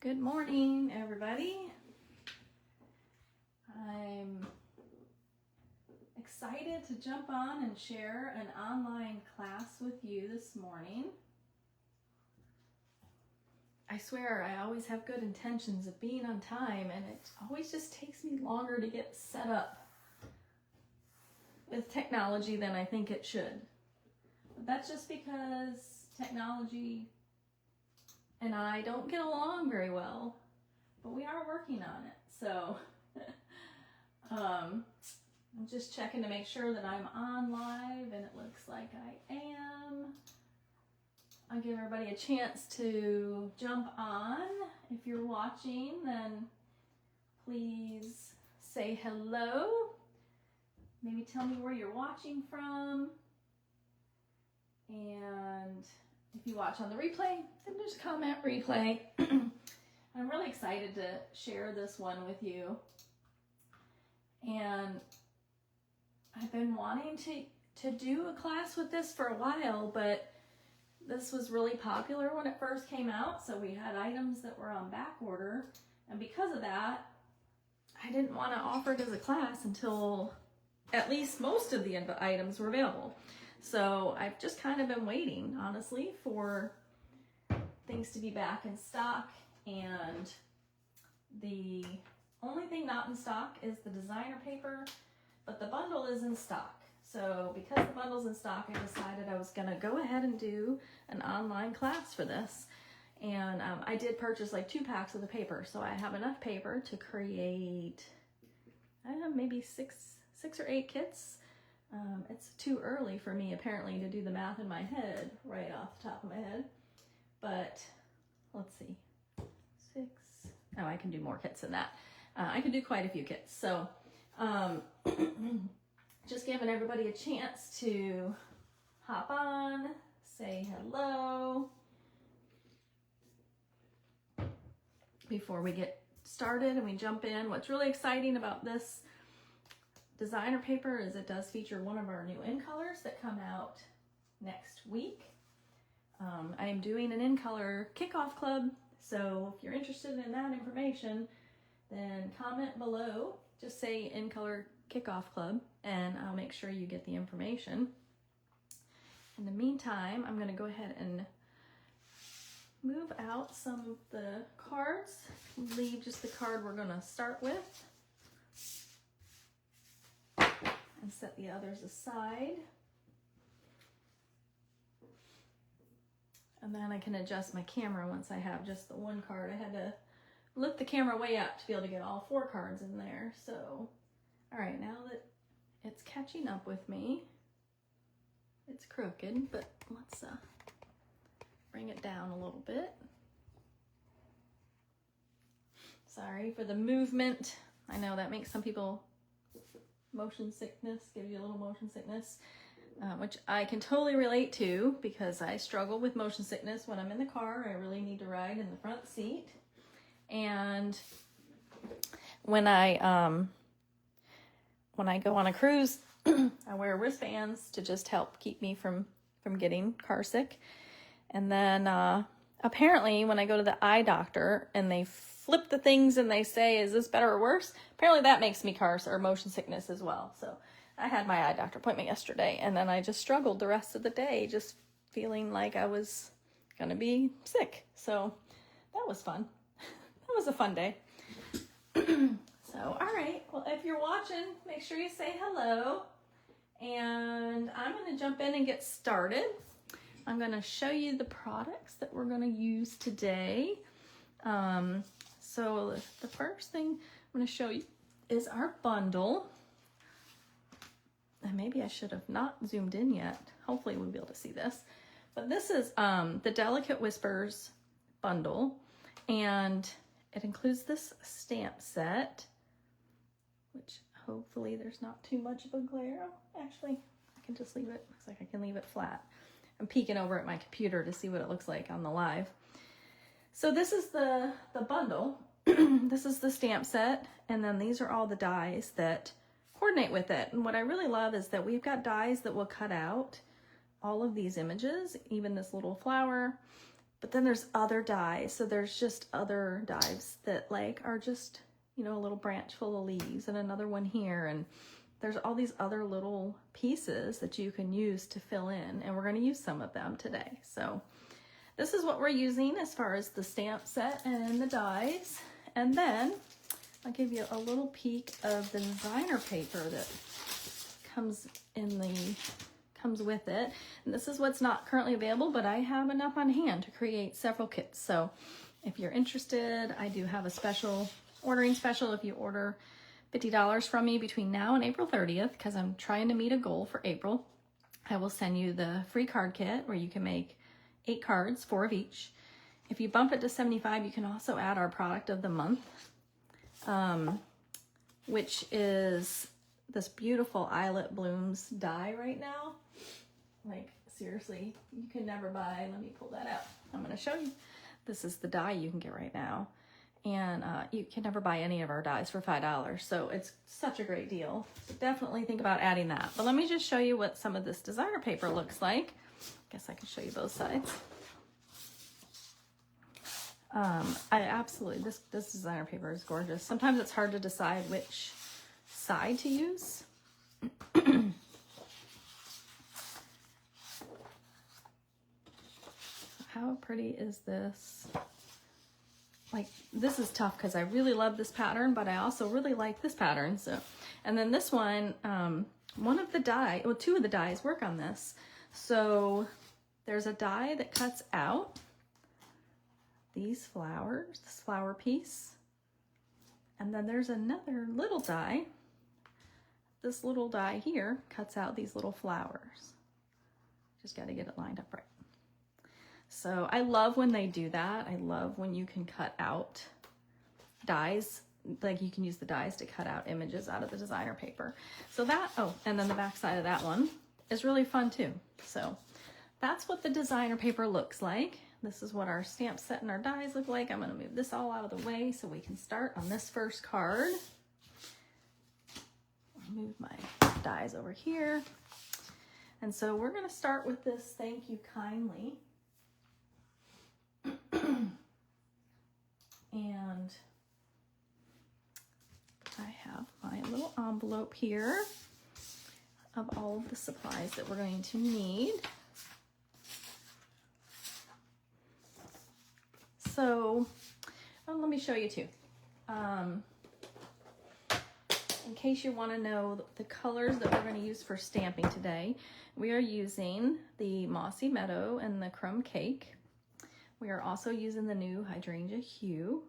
Good morning, everybody. I'm excited to jump on and share an online class with you this morning. I swear I always have good intentions of being on time, and it always just takes me longer to get set up with technology than I think it should. But that's just because technology and I don't get along very well, but we are working on it. So I'm just checking to make sure that I'm on live, and it looks like I am. I'll give everybody a chance to jump on. If you're watching, then please say hello. Maybe tell me where you're watching from. And if you watch on the replay, then just comment replay. I'm really excited to share this one with you. And I've been wanting to do a class with this for a while, but this was really popular when it first came out, so we had items that were on back order. And because of that, I didn't want to offer it as a class until at least most of the items were available. So I've just kind of been waiting, honestly, for things to be back in stock. And the only thing not in stock is the designer paper, but the bundle is in stock. So because the bundle's in stock, I decided I was going to go ahead and do an online class for this. And I did purchase like 2 packs of the paper, so I have enough paper to create maybe six or 8 kits. It's too early for me, apparently, to do the math in my head right off the top of my head. But let's see. 6. Oh, I can do more kits than that. I can do quite a few kits. So just giving everybody a chance to hop on, say hello before we get started and we jump in. What's really exciting about this designer paper is it does feature one of our new in colors that come out next week. I am doing an in color kickoff club, so if you're interested in that information, then comment below. Just say in color kickoff club, and I'll make sure you get the information. In the meantime, I'm going to go ahead and move out some of the cards, leave just the card we're going to start with, and set the others aside. And then I can adjust my camera once I have just the one card. I had to lift the camera way up to be able to get all 4 cards in there. So, all right, now that it's catching up with me, it's crooked, but let's bring it down a little bit. Sorry for the movement. I know that makes some people motion sickness, gives you a little motion sickness, which I can totally relate to because I struggle with motion sickness when I'm in the car. I really need to ride in the front seat. And when I go on a cruise, I wear wristbands to just help keep me from getting car sick. And then apparently when I go to the eye doctor and they flip the things and they say, is this better or worse? Apparently that makes me motion sickness as well. So I had my eye doctor appointment yesterday, and then I just struggled the rest of the day, just feeling like I was going to be sick. So that was fun. That was a fun day. So, all right. Well, if you're watching, make sure you say hello. And I'm going to jump in and get started. I'm going to show you the products that we're going to use today. So the first thing I'm going to show you is our bundle. And maybe I should have not zoomed in yet. Hopefully we'll be able to see this. But this is the Delicate Whispers bundle. And it includes this stamp set, which hopefully there's not too much of a glare. Actually, I can just leave it. Looks like I can leave it flat. I'm peeking over at my computer to see what it looks like on the live. So this is the bundle. This is the stamp set, and then these are all the dies that coordinate with it. And what I really love is that we've got dies that will cut out all of these images, even this little flower, But then there's other dies. So there's just other dies that like are just, you know, a little branch full of leaves and another one here. And there's all these other little pieces that you can use to fill in. And we're going to use some of them today. So this is what we're using as far as the stamp set and the dies. And then I'll give you a little peek of the designer paper that comes with it. And this is what's not currently available, but I have enough on hand to create several kits. So if you're interested, I do have a ordering special. If you order $50 from me between now and April 30th, because I'm trying to meet a goal for April, I will send you the free card kit where you can make 8 cards, 4 of each. If you bump it to $75, you can also add our product of the month, which is this beautiful Eyelet Blooms die right now. Like, seriously, you can never buy, let me pull that out. I'm going to show you. This is the die you can get right now. And you can never buy any of our dies for $5. So it's such a great deal. So definitely think about adding that. But let me just show you what some of this designer paper looks like. I guess I can show you both sides. I absolutely, this designer paper is gorgeous. Sometimes it's hard to decide which side to use. How pretty is this? Like, this is tough because I really love this pattern, but I also really like this pattern. So, and then this one, one of the die, well, 2 of the dies work on this. So there's a die that cuts out these flowers, this flower piece. And then there's another little die. This little die here cuts out these little flowers. Just got to get it lined up right. So I love when they do that. I love when you can cut out dies, like you can use the dies to cut out images out of the designer paper. So that, oh, and then the back side of that one is really fun too. So that's what the designer paper looks like. This is what our stamp set and our dies look like. I'm going to move this all out of the way so we can start on this first card. I'll move my dies over here. And so we're going to start with this Thank You Kindly. And I have my little envelope here of all of the supplies that we're going to need. So, let me show you too. In case you want to know the colors that we're going to use for stamping today, we are using the Mossy Meadow and the Crumb Cake. We are also using the new Hydrangea Hue.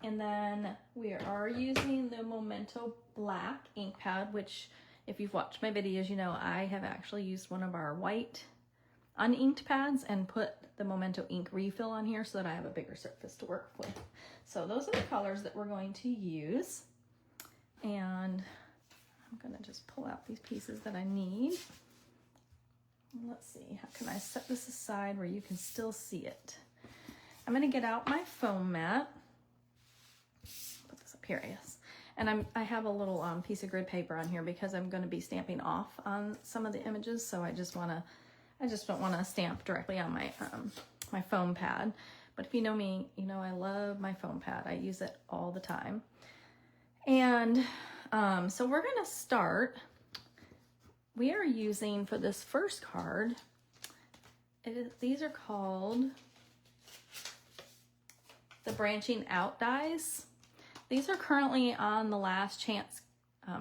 And then we are using the Memento Black ink pad, which if you've watched my videos, you know I have actually used one of our white uninked pads and put the Memento ink refill on here so that I have a bigger surface to work with. So those are the colors that we're going to use. And I'm gonna just pull out these pieces that I need. Let's see, how can I set this aside where you can still see it? I'm gonna get out my foam mat. Put this up here, yes. And I have a little piece of grid paper on here because I'm gonna be stamping off on some of the images, so I just don't wanna stamp directly on my, my foam pad. But if you know me, you know I love my foam pad. I use it all the time. And so we're gonna start. We are using for this first card, these are called the branching out dies. These are currently on the last chance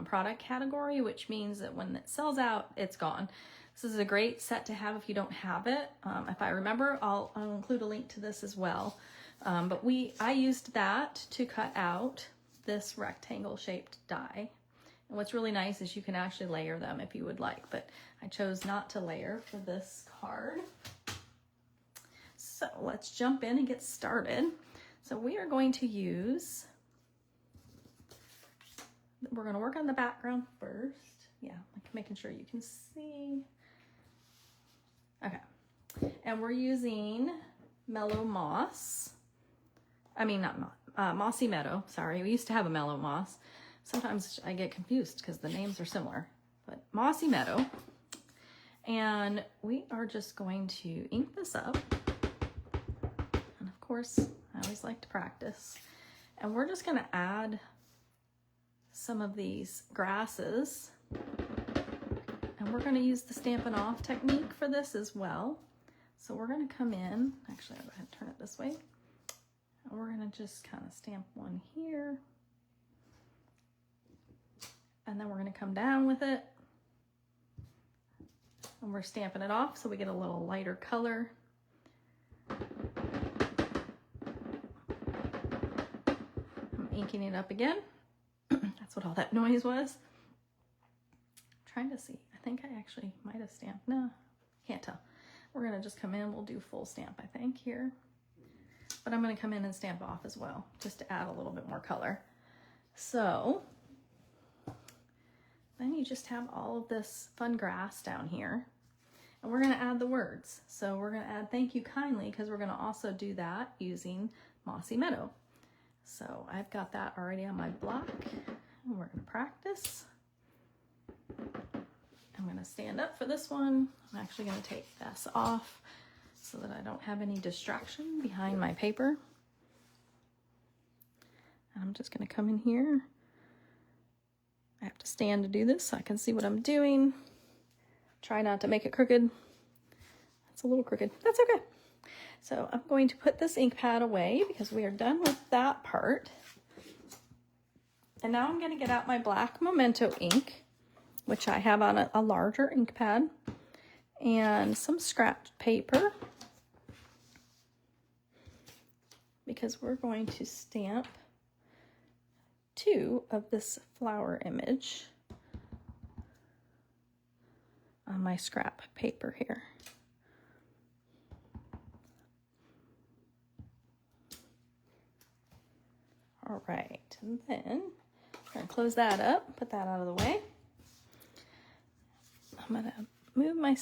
product category, which means that when it sells out, it's gone. This is a great set to have if you don't have it. If I remember, I'll include a link to this as well. But I used that to cut out this rectangle shaped die. And what's really nice is you can actually layer them if you would like, but I chose not to layer for this card. So let's jump in and get started. So we are going to use, we're going to work on the background first. Yeah, making sure you can see. Okay, and we're using Mellow Moss. I mean, not Mossy Meadow, sorry. We used to have a Mellow Moss. Sometimes I get confused because the names are similar, but Mossy Meadow. And we are just going to ink this up. And of course, I always like to practice. And we're just gonna add some of these grasses. And we're gonna use the Stampin' Off technique for this as well. So we're gonna come in, actually I'll go ahead and turn it this way. And we're gonna just kind of stamp one here. And then we're gonna come down with it. And we're stamping it off so we get a little lighter color. I'm inking it up again. That's what all that noise was. I'm trying to see. I think I actually might have stamped. No, can't tell. We're gonna just come in. We'll do full stamp, I think, here. But I'm gonna come in and stamp off as well, just to add a little bit more color. So then you just have all of this fun grass down here. And we're gonna add the words. So we're gonna add thank you kindly, because we're gonna also do that using Mossy Meadow. So I've got that already on my block. And we're gonna practice. I'm gonna stand up for this one. I'm actually gonna take this off so that I don't have any distraction behind my paper. And I'm just gonna come in here. I have to stand to do this so I can see what I'm doing. Try not to make it crooked. It's a little crooked, that's okay. So I'm going to put this ink pad away because we are done with that part. And now I'm gonna get out my black Memento ink, which I have on a larger ink pad, and some scrap paper, because we're going to stamp 2 of this flower image on my scrap paper here. All right, and then I'm gonna close that up, put that out of the way. I'm gonna move my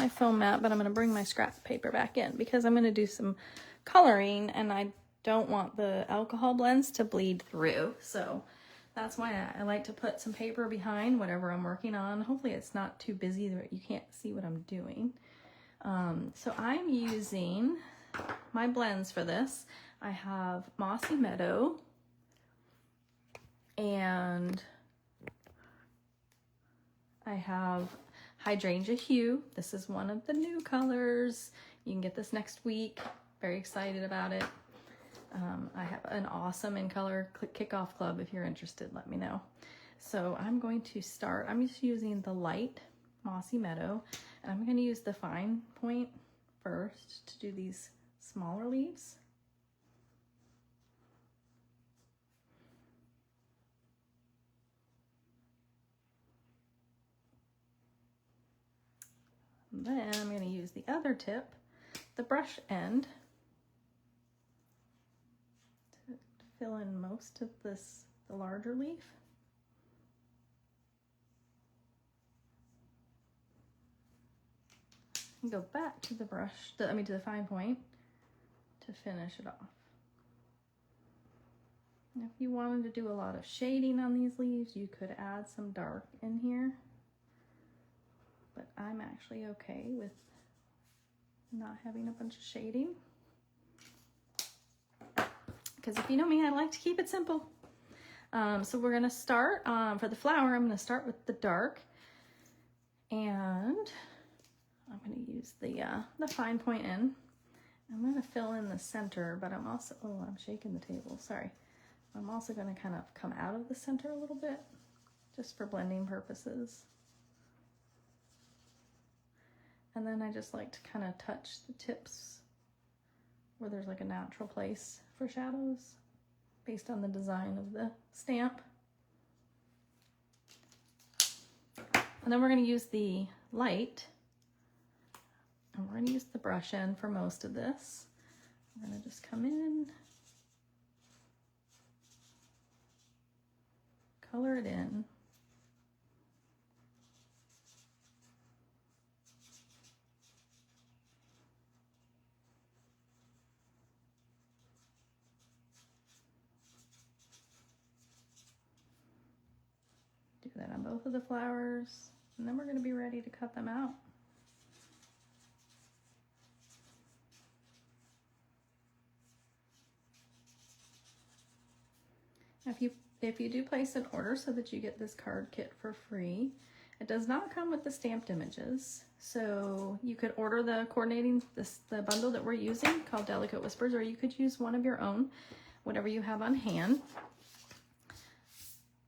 foam mat, but I'm gonna bring my scrap paper back in because I'm gonna do some coloring and I don't want the alcohol blends to bleed through. So that's why I like to put some paper behind whatever I'm working on. Hopefully it's not too busy that you can't see what I'm doing. So I'm using my blends for this. I have Mossy Meadow and I have Hydrangea Hue. This is one of the new colors. You can get this next week. Very excited about it. I have an awesome in color kickoff club. If you're interested, let me know. So I'm going to start, I'm just using the light Mossy Meadow, and I'm going to use the fine point first to do these smaller leaves. And then I'm going to use the other tip, the brush end, to fill in most of this, the larger leaf. And go back to the brush, to the fine point to finish it off. And if you wanted to do a lot of shading on these leaves, you could add some dark in here. But I'm actually okay with not having a bunch of shading. Because if you know me, I like to keep it simple. So we're gonna start, for the flower, I'm gonna start with the dark. And I'm gonna use the fine point in. I'm gonna fill in the center, but I'm also, oh, I'm shaking the table, sorry. I'm also gonna kind of come out of the center a little bit, just for blending purposes. And then I just like to kind of touch the tips where there's like a natural place for shadows based on the design of the stamp. And then we're going to use the light, and we're going to use the brush end for most of this. I'm going to just come in, color it in. Do that on both of the flowers. And then we're going to be ready to cut them out. If you do place an order so that you get this card kit for free, it does not come with the stamped images. So you could order the the bundle that we're using called Delicate Whispers, or you could use one of your own, whatever you have on hand.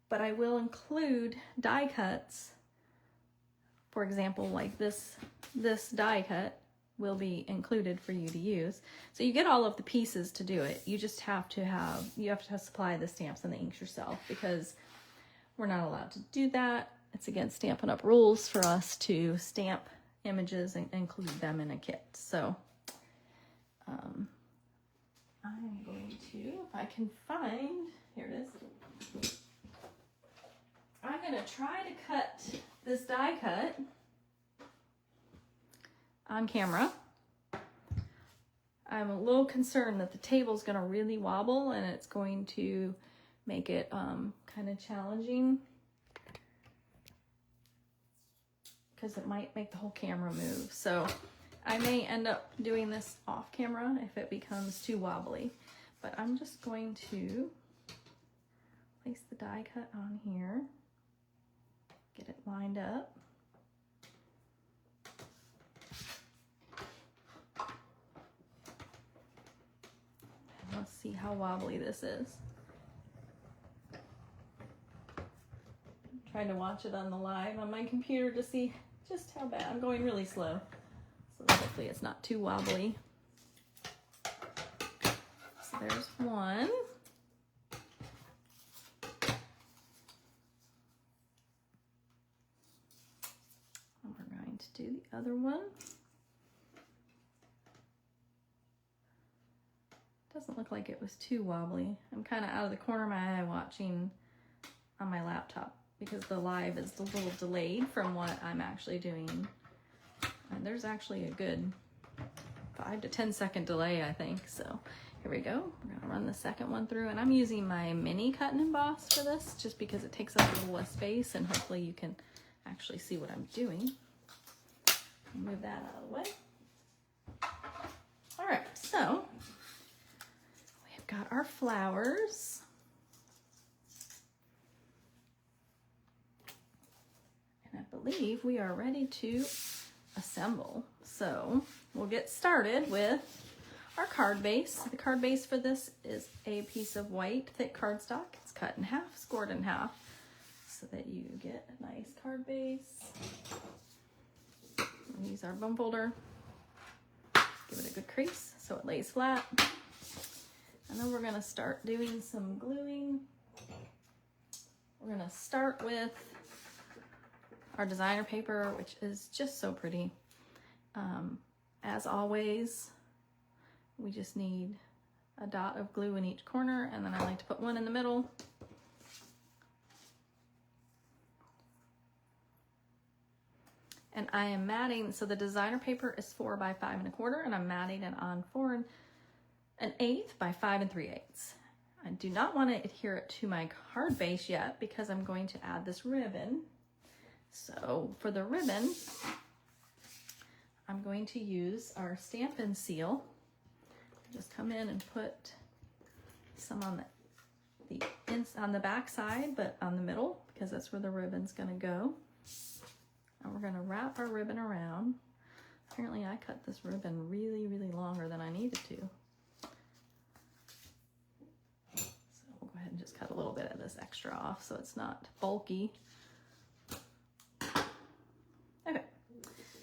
But I will include die cuts. For example, like this die cut will be included for you to use. So you get all of the pieces to do it. You just have to supply the stamps and the inks yourself, because we're not allowed to do that. It's against Stampin' Up! Rules for us to stamp images and include them in a kit. So I'm going to, if I can find, here it is. I'm going to try to cut this die cut on camera. I'm a little concerned that the table's going to really wobble and it's going to make it kind of challenging, because it might make the whole camera move. So I may end up doing this off camera if it becomes too wobbly, but I'm just going to place the die cut on here, get it lined up. And let's see how wobbly this is. I'm trying to watch it on the live on my computer to see just how bad. I'm going really slow, so hopefully it's not too wobbly. So there's one. And we're going to do the other one. Doesn't look like it was too wobbly. I'm kind of out of the corner of my eye watching on my laptop, because the live is a little delayed from what I'm actually doing. And there's actually a good 5 to 10 second delay, I think. So here we go. We're gonna run the second one through, and I'm using my mini cut and emboss for this just because it takes up a little less space, and hopefully you can actually see what I'm doing. Move that out of the way. All right, so we've got our flowers. I believe we are ready to assemble. So we'll get started with our card base. The card base for this is a piece of white thick cardstock. It's cut in half, scored in half, so that you get a nice card base. We'll use our bone folder. Give it a good crease so it lays flat. And then we're going to start doing some gluing. We're going to start with our designer paper, which is just so pretty. As always, we just need a dot of glue in each corner, and then I like to put one in the middle. And I am matting, so the designer paper is 4 by 5 1/4, and I'm matting it on 4 1/8 by 5 3/8. I do not want to adhere it to my card base yet, because I'm going to add this ribbon. So for the ribbon, I'm going to use our Stampin' Seal. Just come in and put some on on the back side, but on the middle, because that's where the ribbon's going to go. And we're going to wrap our ribbon around. Apparently I cut this ribbon really, really longer than I needed to. So we'll go ahead and just cut a little bit of this extra off so it's not bulky. Okay,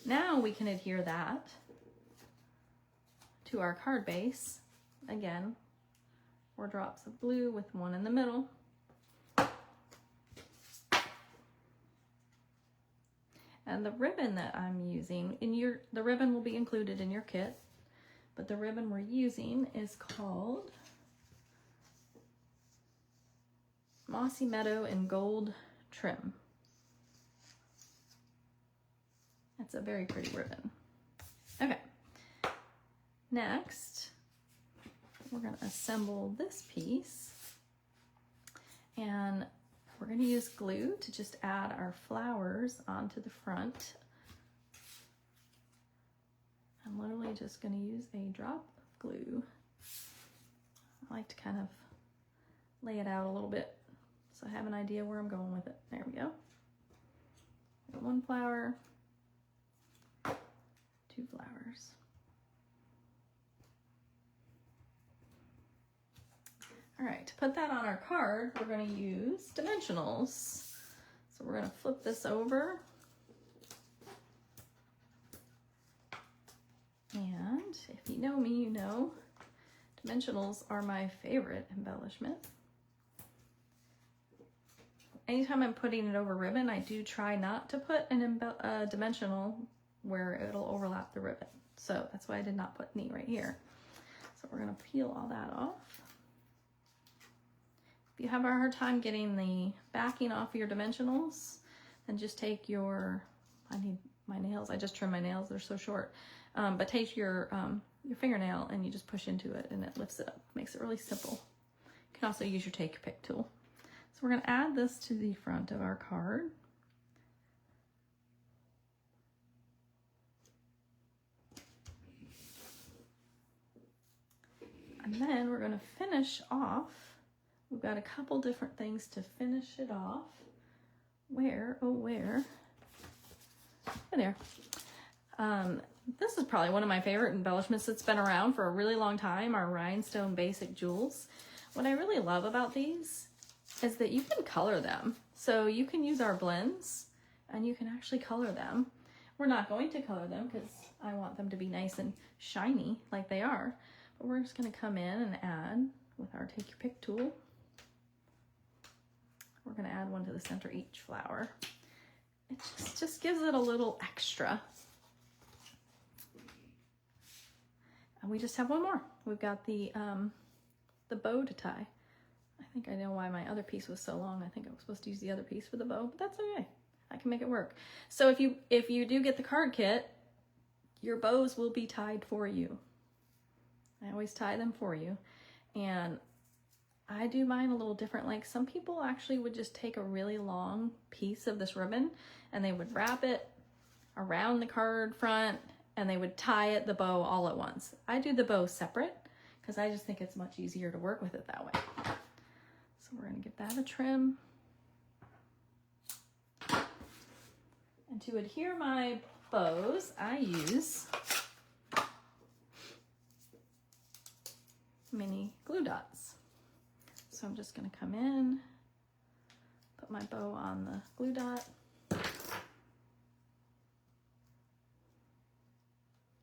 now we can adhere that to our card base. Again, 4 drops of glue with one in the middle. And the ribbon that I'm using, the ribbon will be included in your kit, but the ribbon we're using is called Mossy Meadow in Gold Trim. It's a very pretty ribbon. Okay, next we're going to assemble this piece, and we're going to use glue to just add our flowers onto the front. I'm literally just going to use a drop of glue. I like to kind of lay it out a little bit so I have an idea where I'm going with it. There we go. One flower, two flowers. All right, to put that on our card, we're going to use dimensionals. So we're going to flip this over. And if you know me, you know dimensionals are my favorite embellishment. Anytime I'm putting it over ribbon, I do try not to put a dimensional where it'll overlap the ribbon. So that's why I did not put any right here. So we're going to peel all that off. If you have a hard time getting the backing off of your dimensionals, then just take your, I need my nails, I just trimmed my nails, they're so short. But take your fingernail and you just push into it and it lifts it up. Makes it really simple. You can also use your take your pick tool. So we're going to add this to the front of our card. And then we're going to finish off. We've got a couple different things to finish it off. Where, oh where? Oh, there. This is probably one of my favorite embellishments that's been around for a really long time, our rhinestone basic jewels. What I really love about these is that you can color them. So you can use our blends and you can actually color them. We're not going to color them because I want them to be nice and shiny like they are. But we're just going to come in and add with our take your pick tool. We're going to add one to the center each flower. It just gives it a little extra. And we just have one more. We've got the bow to tie. I think I know why my other piece was so long. I think I was supposed to use the other piece for the bow, but that's okay. I can make it work. So if you do get the card kit, your bows will be tied for you. I always tie them for you. And I do mine a little different. Like some people actually would just take a really long piece of this ribbon and they would wrap it around the card front and they would tie it, the bow, all at once. I do the bow separate because I just think it's much easier to work with it that way. So we're going to give that a trim. And to adhere my bows, I use mini glue dots. So I'm just going to come in, put my bow on the glue dot,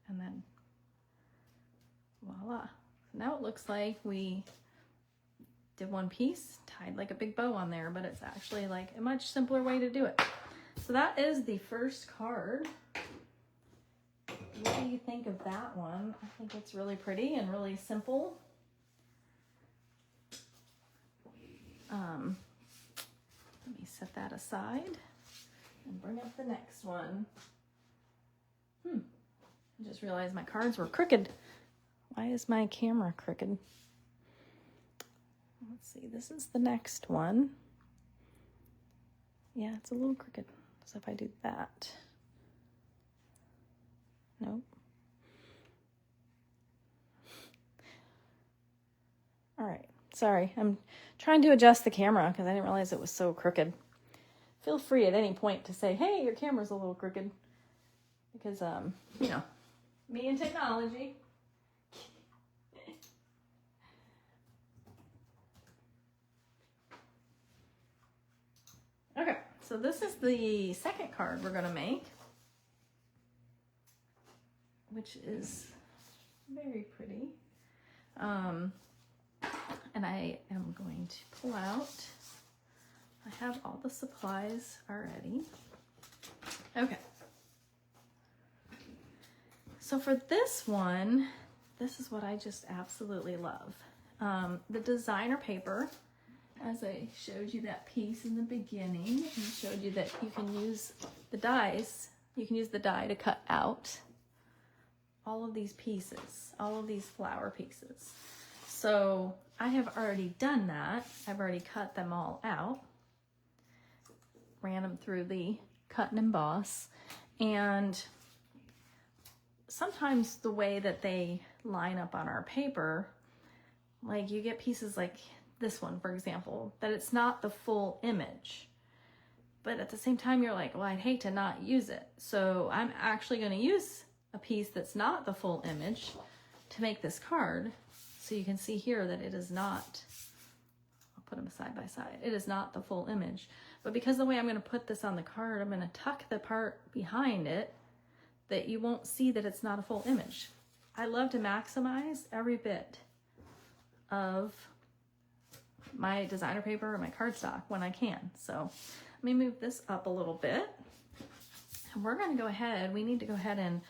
and then voila. So now it looks like we did one piece, tied like a big bow on there, but it's actually like a much simpler way to do it. So that is the first card. What do you think of that one? I think it's really pretty and really simple. Let me set that aside and bring up the next one. I just realized my cards were crooked. Why is my camera crooked? Let's see, this is the next one. Yeah, it's a little crooked. So if I do that, nope. All right, sorry, I'm trying to adjust the camera because I didn't realize it was so crooked. Feel free at any point to say, hey, your camera's a little crooked. Because, you know, me and technology. Okay, so this is the second card we're going to make, which is very pretty. And I am going to pull out, I have all the supplies already. Okay. So for this one, this is what I just absolutely love. The designer paper, as I showed you that piece in the beginning, and showed you that you can use the dies, you can use the die to cut out all of these pieces, all of these flower pieces. So I have already done that. I've already cut them all out. ran them through the cut and emboss. And sometimes the way that they line up on our paper, like you get pieces like this one, for example, that it's not the full image. But at the same time, you're like, well, I'd hate to not use it. So I'm actually going to use a piece that's not the full image to make this card. So you can see here that it is not, I'll put them side by side. It is not the full image. But because the way I'm going to put this on the card, I'm going to tuck the part behind it that you won't see that it's not a full image. I love to maximize every bit of my designer paper or my cardstock when I can. So let me move this up a little bit. And we're going to go ahead, we need to go ahead and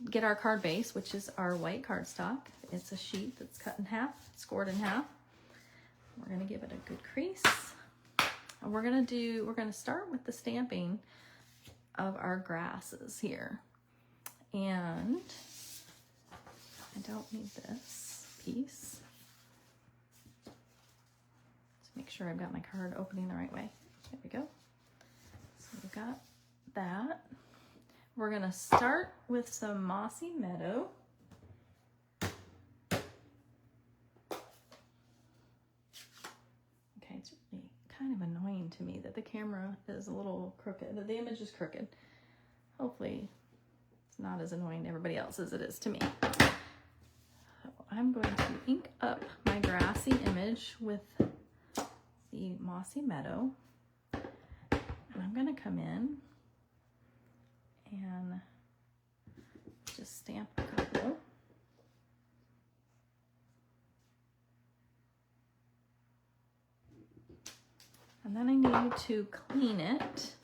get our card base, which is our white cardstock. It's a sheet that's cut in half, scored in half. We're going to give it a good crease. And we're going to start with the stamping of our grasses here. And I don't need this piece. Let's make sure I've got my card opening the right way. There we go. So we've got that. We're going to start with some Mossy Meadow. Okay, it's really kind of annoying to me that the camera is a little crooked, that the image is crooked. Hopefully it's not as annoying to everybody else as it is to me. So I'm going to ink up my grassy image with the Mossy Meadow. And I'm going to come in and just stamp a couple. And then I need to clean it.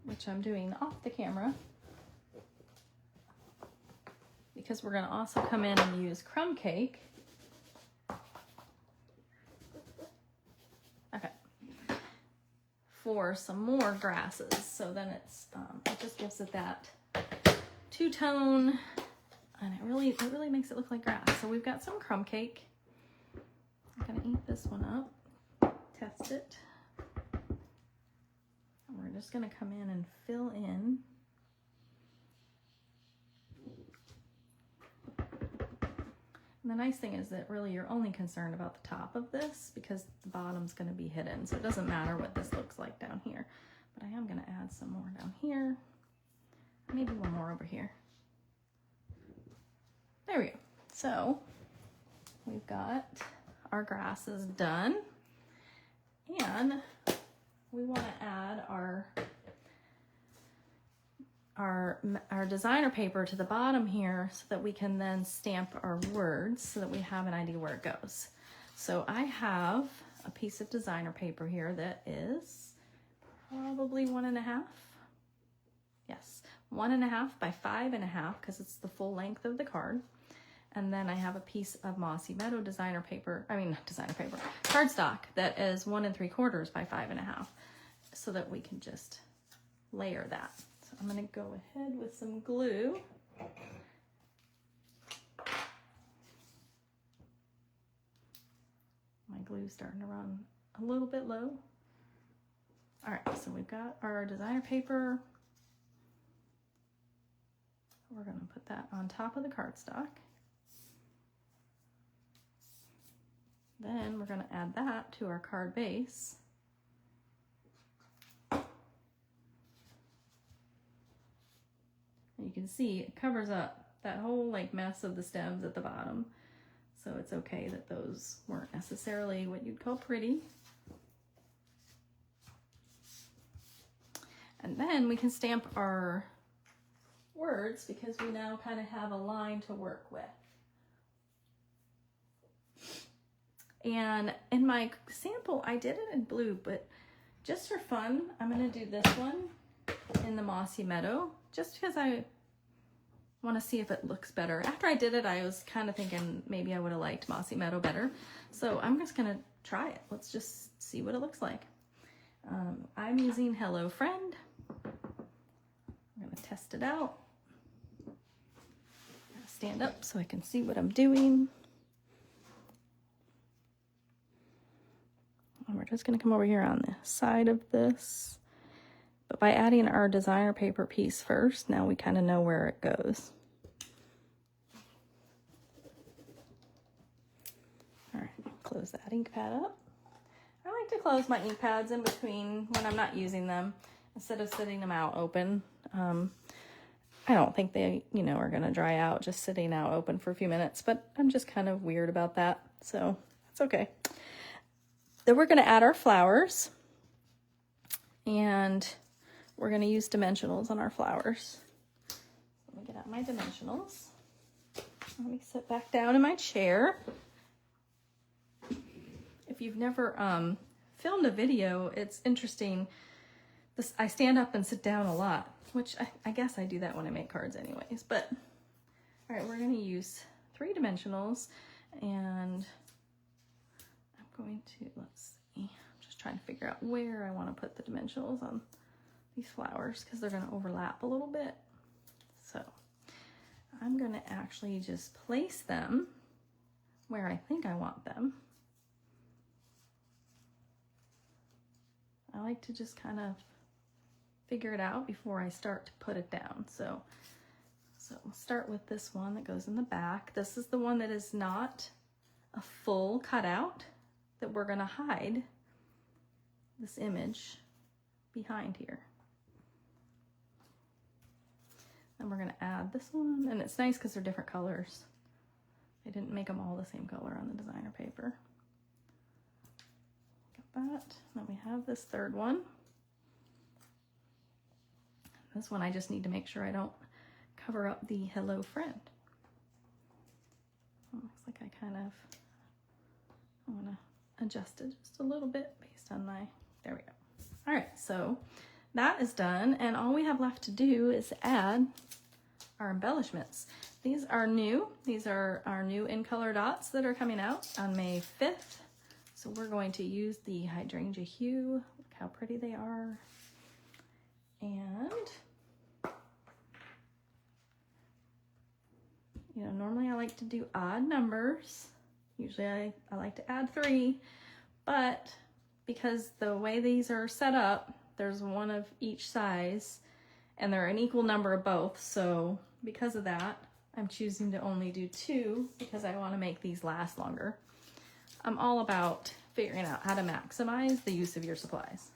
Which I'm doing off the camera. Because we're going to also come in and use crumb cake. Okay. For some more grasses. So then it's, it just gives it that two-tone, and it really makes it look like grass. So we've got some crumb cake. I'm going to ink this one up, test it. And we're just going to come in and fill in. And the nice thing is that really you're only concerned about the top of this because the bottom's going to be hidden. So it doesn't matter what this looks like down here. But I am going to add some more down here. Maybe one more over here. There we go. So we've got our grasses done. And we want to add our designer paper to the bottom here so that we can then stamp our words so that we have an idea where it goes. So I have a piece of designer paper here that is probably 1.5. Yes, 1.5 by 5.5 because it's the full length of the card. And then I have a piece of Mossy Meadow designer paper, not designer paper, cardstock that is 1 3/4 by 5.5 so that we can just layer that. I'm going to go ahead with some glue. My glue's starting to run a little bit low. All right, so we've got our designer paper. We're going to put that on top of the cardstock. Then we're going to add that to our card base. You can see it covers up that whole mess of the stems at the bottom. So it's okay that those weren't necessarily what you'd call pretty. And then we can stamp our words because we now kind of have a line to work with. And in my sample, I did it in blue, but just for fun, I'm going to do this one in the Mossy Meadow just because I want to see if it looks better. After I did it, I was kind of thinking maybe I would have liked Mossy Meadow better. So I'm just going to try it. Let's just see what it looks like. I'm using Hello Friend. I'm going to test it out. Stand up so I can see what I'm doing. just going to come over here on the side of this. But by adding our designer paper piece first, now we kind of know where it goes. All right, close that ink pad up. I like to close my ink pads in between when I'm not using them, instead of sitting them out open. I don't think they, are going to dry out just sitting out open for a few minutes, but I'm just kind of weird about that, so it's okay. Then we're going to add our flowers, and we're going to use dimensionals on our flowers. Let me get out my dimensionals. Let me sit back down in my chair. If you've never filmed a video, it's interesting. I stand up and sit down a lot, which I guess I do that when I make cards anyways. But all right, we're going to use 3 dimensionals, and I'm going to, let's see, I'm just trying to figure out where I want to put the dimensionals on these flowers, because they're going to overlap a little bit. So I'm going to actually just place them where I think I want them. I like to just kind of figure it out before I start to put it down. So we'll start with this one that goes in the back. This is the one that is not a full cutout, that we're going to hide this image behind here. Then we're going to add this one, and it's nice because they're different colors. They didn't make them all the same color on the designer paper. Got that. Then we have this third one. This one I just need to make sure I don't cover up the hello friend. Looks like I'm gonna adjust it just a little bit based on there we go. All right, so that is done, and all we have left to do is add our embellishments. These are new. These are our new in color dots that are coming out on May 5th. So we're going to use the hydrangea hue. Look how pretty they are. And normally I like to do odd numbers. Usually I like to add 3, but because the way these are set up, there's one of each size, and they're an equal number of both. So because of that, I'm choosing to only do 2 because I want to make these last longer. I'm all about figuring out how to maximize the use of your supplies.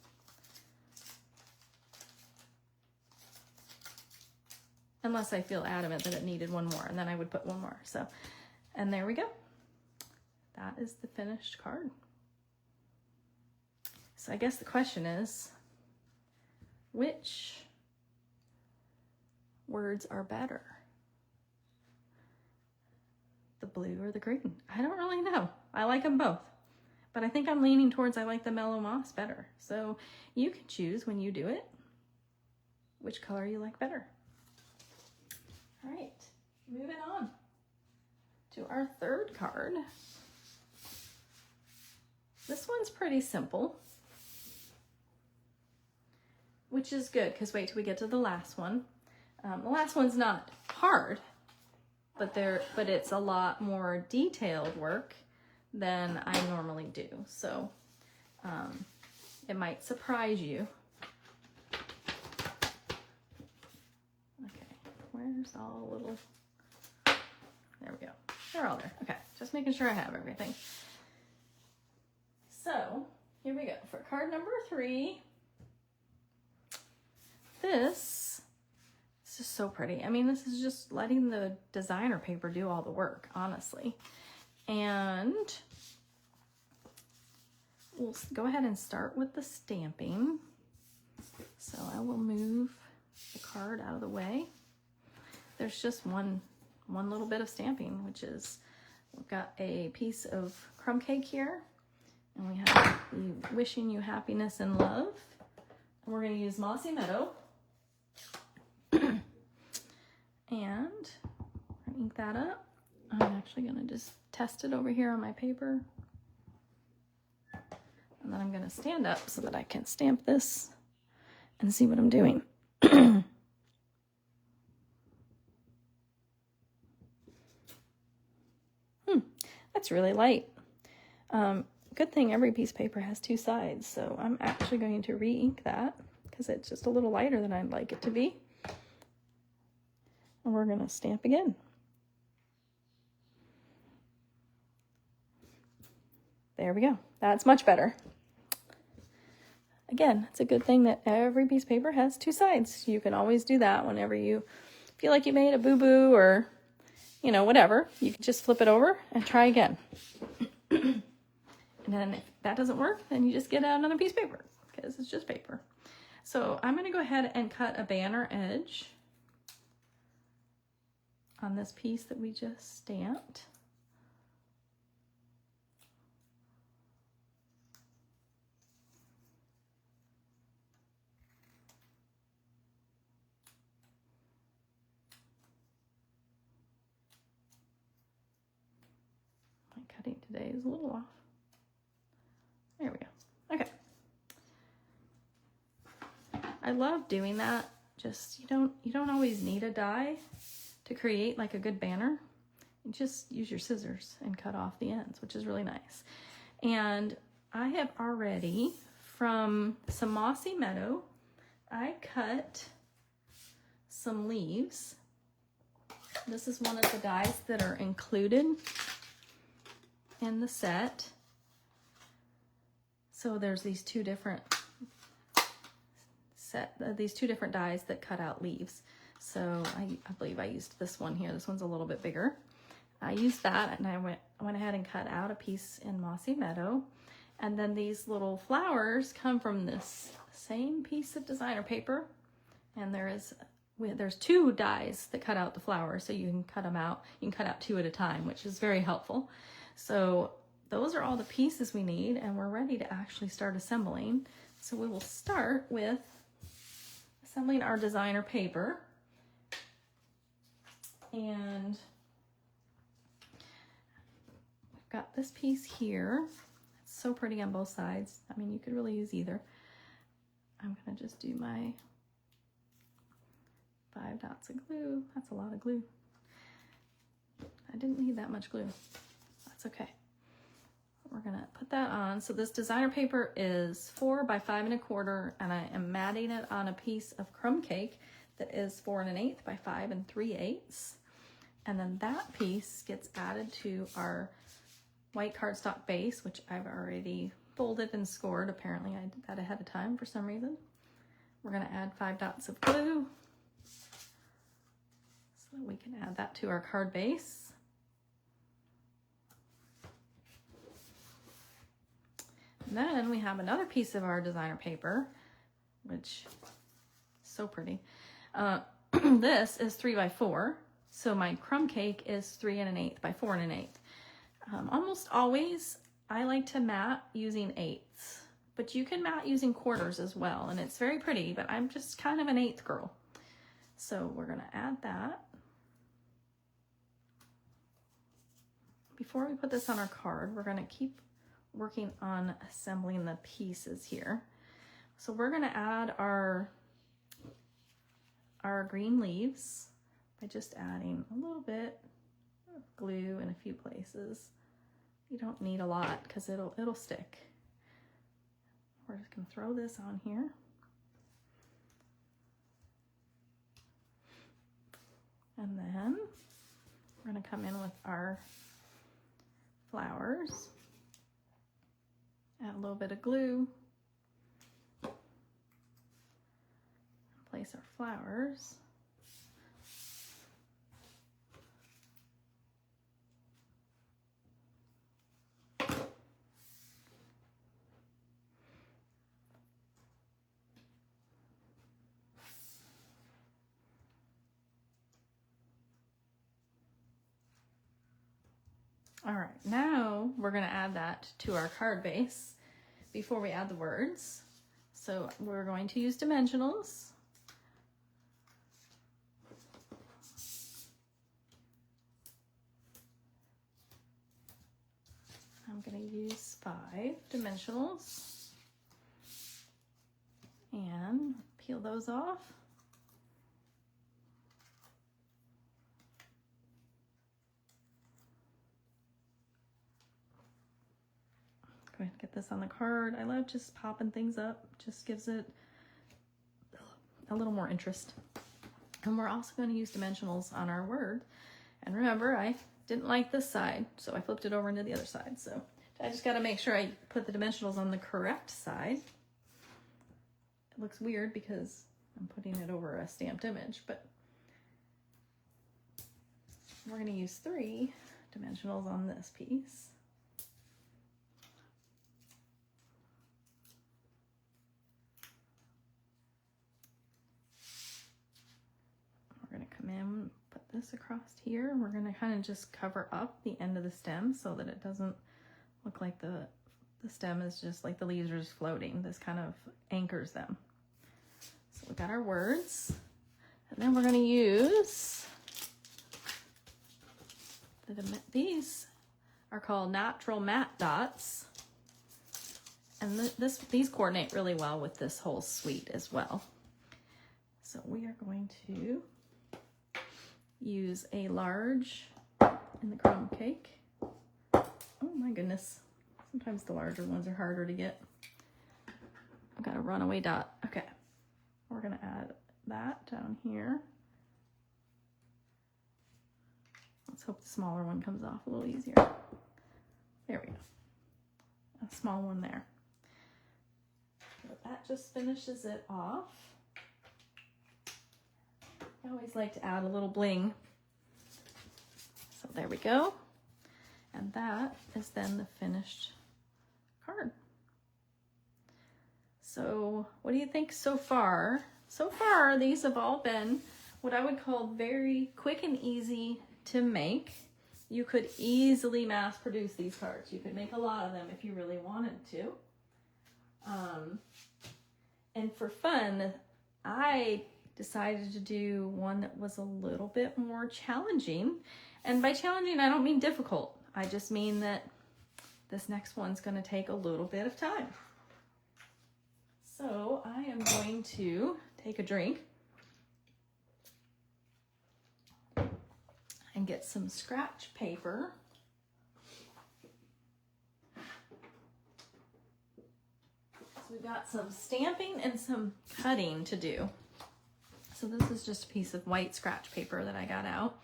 Unless I feel adamant that it needed 1 more, and then I would put 1 more. So, and there we go. That is the finished card. So I guess the question is, which words are better? The blue or the green? I don't really know. I like them both, but I think I'm leaning towards I like the mellow moss better. So you can choose when you do it which color you like better. All right, moving on to our third card. This one's pretty simple, which is good because wait till we get to the last one. The last one's not hard, but it's a lot more detailed work than I normally do. So it might surprise you. Okay, where's all little, there we go. They're all there. Okay, just making sure I have everything. So here we go for card number 3. This is so pretty. I mean, this is just letting the designer paper do all the work, honestly. And we'll go ahead and start with the stamping. So I will move the card out of the way. There's just one little bit of stamping, which is we've got a piece of crumb cake here, and we have the wishing you happiness and love. And we're going to use Mossy Meadow. And ink that up. I'm actually going to just test it over here on my paper. And then I'm going to stand up so that I can stamp this and see what I'm doing. That's really light. good thing every piece of paper has two sides, so I'm actually going to re-ink that because it's just a little lighter than I'd like it to be. And we're going to stamp again. There we go. That's much better. Again, it's a good thing that every piece of paper has two sides. You can always do that whenever you feel like you made a boo-boo or, you know, whatever. You can just flip it over and try again. And then if that doesn't work, then you just get out another piece of paper because it's just paper. So I'm going to go ahead and cut a banner edge on this piece that we just stamped. My cutting today is a little off. There we go. Okay. I love doing that. Just you don't always need a die to create like a good banner. You just use your scissors and cut off the ends, which is really nice. And I have already, from some mossy meadow, I cut some leaves. This is one of the dies that are included in the set. So there's these two different dies that cut out leaves. So I believe I used this one here. This one's a little bit bigger. I used that, and I went ahead and cut out a piece in mossy meadow. And then these little flowers come from this same piece of designer paper. And there's two dies that cut out the flowers, so you can cut them out. You can cut out two at a time, which is very helpful. So those are all the pieces we need, and we're ready to actually start assembling. So we will start with assembling our designer paper. And we've got this piece here. It's so pretty on both sides. I mean, you could really use either. I'm gonna just do my 5 dots of glue. That's a lot of glue. I didn't need that much glue. That's okay. We're gonna put that on. So this designer paper is 4 by 5 1/4, and I am matting it on a piece of crumb cake that is 4 1/8 by 5 3/8. And then that piece gets added to our white cardstock base, which I've already folded and scored. Apparently I did that ahead of time for some reason. We're gonna add 5 dots of glue so that we can add that to our card base. And then we have another piece of our designer paper, which is so pretty. This is 3 by 4. So my crumb cake is 3 1/8 by 4 1/8. Almost always I like to mat using 8ths, but you can mat using quarters as well. And it's very pretty, but I'm just kind of an 8th girl. So we're gonna add that. Before we put this on our card, we're gonna keep working on assembling the pieces here. So we're gonna add our green leaves by just adding a little bit of glue in a few places. You don't need a lot because it'll stick. We're just gonna throw this on here. And then we're gonna come in with our flowers. Add a little bit of glue. Place our flowers. All right, now we're gonna add that to our card base before we add the words. So we're going to use dimensionals. I'm gonna use 5 dimensionals and peel those off. Go ahead and get this on the card. I love just popping things up. Just gives it a little more interest. And we're also going to use dimensionals on our word. And remember, I didn't like this side, so I flipped it over into the other side. So I just got to make sure I put the dimensionals on the correct side. It looks weird because I'm putting it over a stamped image, but we're going to use 3 dimensionals on this piece. We're going to come in, put this across here. We're going to kind of just cover up the end of the stem so that it doesn't look like the stem is just like the leaves are just floating. This kind of anchors them. So we got our words, and then we're going to use these are called natural matte dots, and these coordinate really well with this whole suite as well. So we are going to use a large in the crumb cake. Oh my goodness. Sometimes the larger ones are harder to get. I've got a runaway dot. Okay. We're going to add that down here. Let's hope the smaller one comes off a little easier. There we go. A small one there. So that just finishes it off. I always like to add a little bling. So there we go. And that is then the finished card. So what do you think so far? So far, these have all been what I would call very quick and easy to make. You could easily mass produce these cards. You could make a lot of them if you really wanted to. And for fun, I decided to do one that was a little bit more challenging. And by challenging, I don't mean difficult. I just mean that this next one's going to take a little bit of time. So I am going to take a drink and get some scratch paper. So we've got some stamping and some cutting to do. So this is just a piece of white scratch paper that I got out.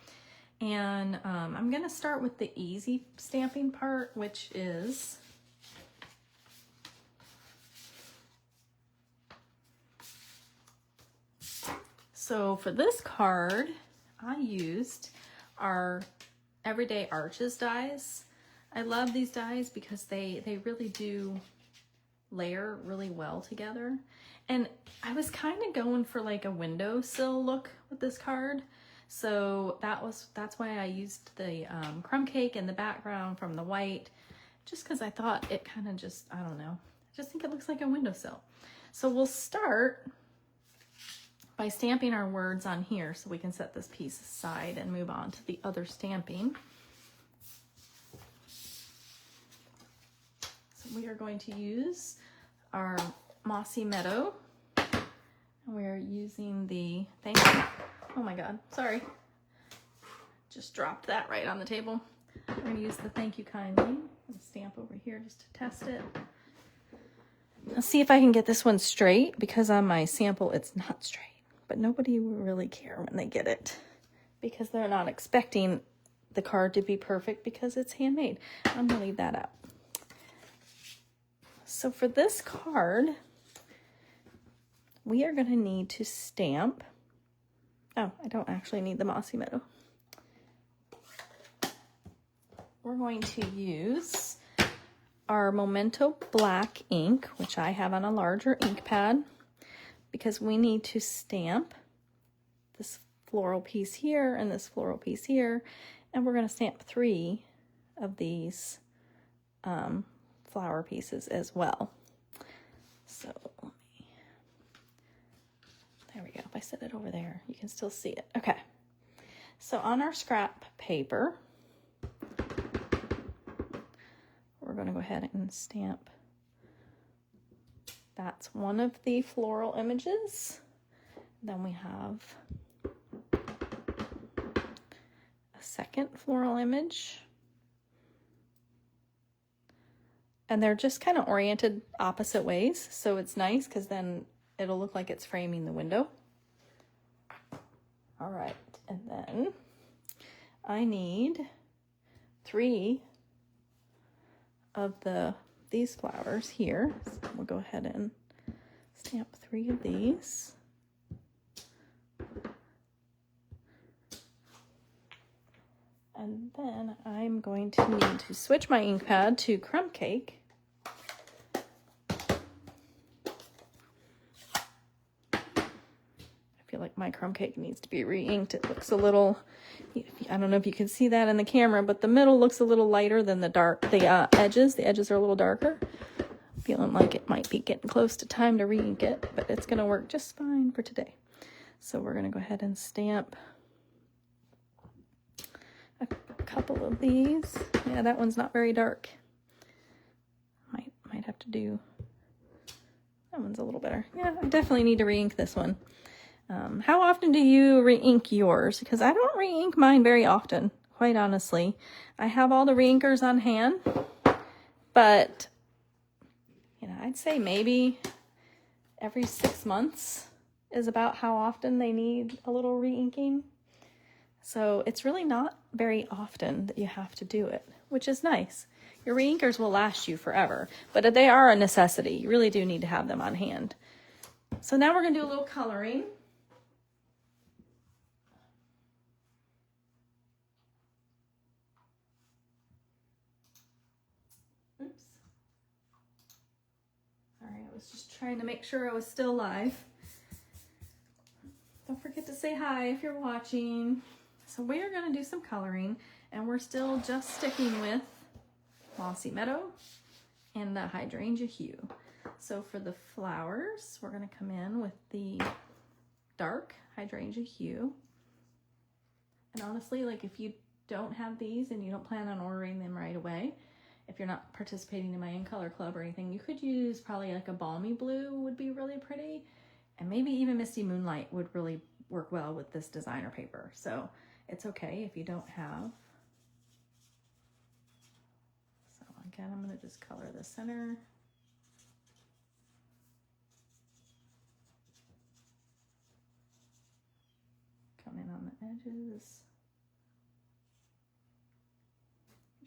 And I'm gonna start with the easy stamping part, which is so for this card, I used our Everyday Arches dies. I love these dies because they really do layer really well together. And I was kind of going for like a windowsill look with this card. So that's why I used the crumb cake in the background from the white, just because I thought it kind of just, I don't know, I just think it looks like a windowsill. So we'll start by stamping our words on here so we can set this piece aside and move on to the other stamping. So we are going to use our Mossy Meadow, and we are using the, thank you, oh my god, sorry, just dropped that right on the table. We're going to use the Thank You Kindly and stamp over here just to test it. Let's see if I can get this one straight, because on my sample it's not straight. But nobody will really care when they get it because they're not expecting the card to be perfect because it's handmade. I'm going to leave that out. So for this card, we are going to need to stamp. Oh, I don't actually need the Mossy Meadow. We're going to use our Memento black ink, which I have on a larger ink pad, because we need to stamp this floral piece here and this floral piece here, and we're going to stamp 3 of these flower pieces as well. So there we go. If I set it over there, you can still see it. Okay, so on our scrap paper, we're going to go ahead and stamp. That's one of the floral images. Then we have a second floral image, And they're just kind of oriented opposite ways. So it's nice because then it'll look like it's framing the window. All right, and then I need 3 of these flowers here. So we'll go ahead and stamp 3 of these. And then I'm going to need to switch my ink pad to crumb cake. I feel like my crumb cake needs to be re-inked. It looks a little, I don't know if you can see that in the camera, but the middle looks a little lighter than the edges. The edges are a little darker. Feeling like it might be getting close to time to re-ink it, but it's gonna work just fine for today. So we're gonna go ahead and stamp a couple of these. Yeah, that one's not very dark. Might have to do, that one's a little better. Yeah, I definitely need to re-ink this one. How often do you re-ink yours? Because I don't re-ink mine very often, quite honestly. I have all the re-inkers on hand, but you know, I'd say maybe every 6 months is about how often they need a little re-inking. So it's really not very often that you have to do it, which is nice. Your re-inkers will last you forever, but they are a necessity. You really do need to have them on hand. So now we're going to do a little coloring. Oops. Sorry, I was just trying to make sure I was still live. Don't forget to say hi if you're watching. So we are going to do some coloring, and we're still just sticking with Mossy Meadow and the Hydrangea Hue. So for the flowers, we're going to come in with the dark Hydrangea Hue. And honestly, like if you don't have these and you don't plan on ordering them right away, if you're not participating in my In Color Club or anything, you could use probably like a balmy blue would be really pretty. And maybe even Misty Moonlight would really work well with this designer paper. So it's okay if you don't have. So again, I'm going to just color the center. Come in on the edges.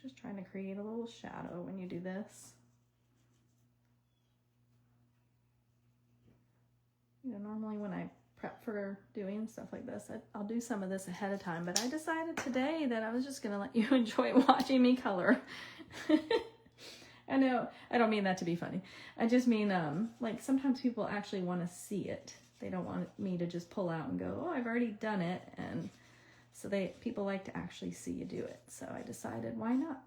Just trying to create a little shadow when you do this. You know, normally when I prep for doing stuff like this, I'll do some of this ahead of time, but I decided today that I was just gonna let you enjoy watching me color. I know, I don't mean that to be funny. I just mean, like sometimes people actually want to see it. They don't want me to just pull out and go, oh, I've already done it. And so people like to actually see you do it. So I decided, why not?